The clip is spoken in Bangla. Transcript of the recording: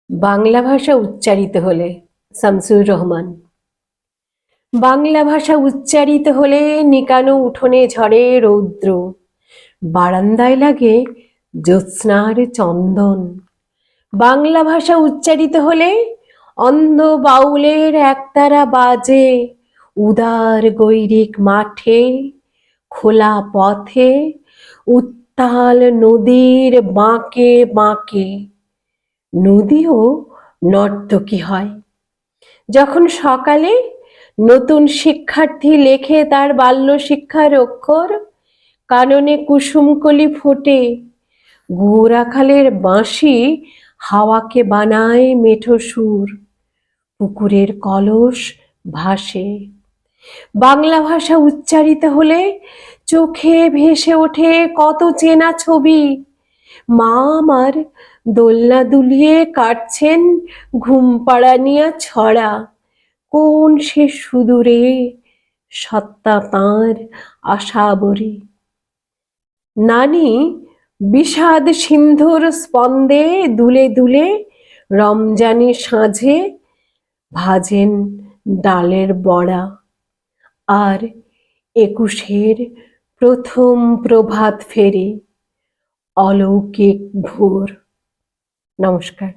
বাংলা ভাষা উচ্চারিত হলে শামসুর রহমান। বাংলা ভাষা উচ্চারিত হলে নিকানো উঠোনে ঝরে রৌদ্র, বারান্দায় লাগে জ্যোৎস্নার চন্দন। বাংলা ভাষা উচ্চারিত হলে অন্ধ বাউলের একতারা বাজে, উদার গৈরিক মাঠে, খোলা পথে, উত্তাল নদীর বাঁকে বাঁকে। নদীও নর্তকী হয়। যখন সকালে নতুন শিক্ষার্থী লেখে তার বাল্য শিক্ষার অক্ষর, কাননে কুসুমকলি ফোটে, গুড়াখালের বাঁশি হাওয়াকে বানায় মেঠো সুর, পুকুরের কলস ভাসে। বাংলা ভাষা উচ্চারিত হলে চোখে ভেসে ওঠে কত চেনা ছবি। মা আমার দোলনা দুলিয়ে কাটছেন ঘুম পাড়ানিয়া ছড়া, কোন সে সুদূরে সত্তা তাঁর আশাবরী। নানি বিষাদ সিন্ধুর স্পন্দে দুলে দুলে রমজানি সাঁঝে ভাজেন ডালের বড়া, আর ২১-এর প্রথম প্রভাত ফেরি অলৌকিক ভোর। নমস্কার।